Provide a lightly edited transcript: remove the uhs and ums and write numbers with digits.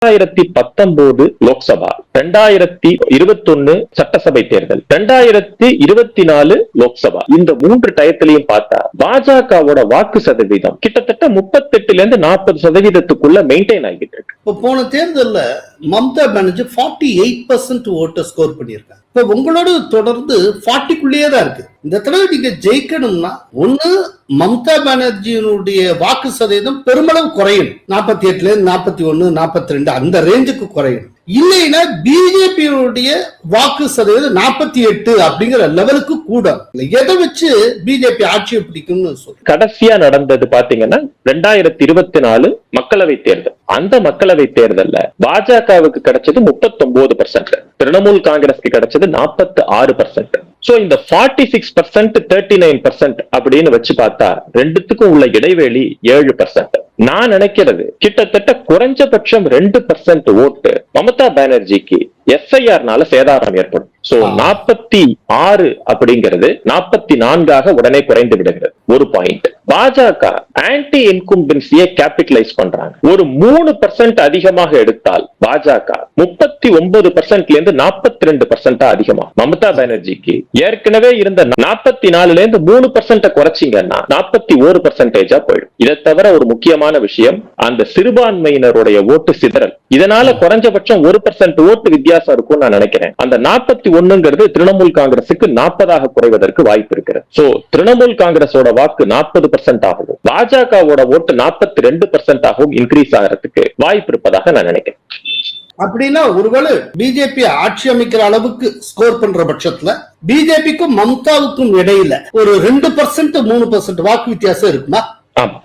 2019 லோக்சபா, 2021 சட்டசபை தேர்தல், 2024 லோக்சபா, இந்த 3 டயத்திலையும் பார்த்தா பாஜகவோட வாக்கு சதவீதம் கிட்டத்தட்ட 38% மெயின்டைன் ஆகிட்டு இருக்கு. இப்போ போன தேர்தல்ல மம்தா பானர்ஜி 48% ஓட்டை ஸ்கோர் பண்ணியிருக்காங்க. இப்ப உங்களோட தொடர்ந்து 40க்குள்ளேயே தான் இருக்கு. இந்த தடவை நீங்க ஜெயிக்கணும்னா ஒண்ணு மம்தா பானர்ஜியினுடைய வாக்கு சதவீதம் பெருமளவு குறையும், 48ல 41 42 அந்த ரேஞ்சுக்கு குறையும். இல்லைன்னா பிஜேபியுடைய வாக்கு சதவீதம் 48 அப்படிங்கிற லெவலுக்கு கூட. எதை வச்சு பிஜேபி ஆட்சியை பிடிக்கும்னு சொல்லு. கடைசியா நடந்தது பாத்தீங்கன்னா 2024 மக்களவை தேர்தல். அந்த மக்களவை தேர்தல்ல பாஜகவுக்கு கிடைச்சது 39%, திரிணாமுல் காங்கிரஸ்க்கு கிடைச்சது 46%. சோ இந்த 46% 39% அப்படின்னு வச்சு பார்த்தா ரெண்டுத்துக்கும் உள்ள இடைவெளி 7%. நான் நினைக்கிறது கிட்டத்தட்ட குறைஞ்சபட்சம் 2% ஓட்டு மமதா பானர்ஜிக்கு எஸ்ஐஆர்னால சேதாரம் ஏற்படும். சோ 46 அப்படிங்கிறது 44 உடனே குறைந்து விடுகிறது. ஒரு பாயிண்ட். பாஜக ஆன்டி இன்கும்பன்சியை கேபிட்டலைஸ் பண்றாங்க. ஒரு 3% அதிகமாக எடுத்தால் பாஜக 39%ல இருந்து 42% அதிகமா. மமதா பானர்ஜிக்கு ஏற்கனவே இருந்த 44ல இருந்து 3% குறைச்சிங்கன்னா 41% போயிடும். இதை தவிர ஒரு முக்கியமான விஷயம், அந்த சிறுபான்மையினருடைய ஓட்டு சிதறல். இதனால குறைஞ்சபட்சம் 1% ஓட்டு வித்தியாசம் இருக்கும் நான் நினைக்கிறேன். அந்த 41ங்கிறது திரிணாமுல் காங்கிரசுக்கு 40 குறைவதற்கு வாய்ப்பு இருக்கிறது. சோ திரிணாமுல் காங்கிரஸோட வாக்கு 40% ஆகும், பாஜகவோட ஓட்டு 42% ஆகும் இன்க்ரீஸ் ஆகிறதுக்கு வாய்ப்பு இருப்பதாக நான் நினைக்கிறேன். அப்படின்னா ஒருவேளை பிஜேபி ஆட்சி அமைக்கிற அளவுக்கு ஸ்கோர் பண்ற பட்சத்துல பிஜேபிக்கும் மம்தாவுக்கும் இடையில ஒரு 2% 3% வாக்கு வித்தியாசம் இருக்குமா? ஆமா.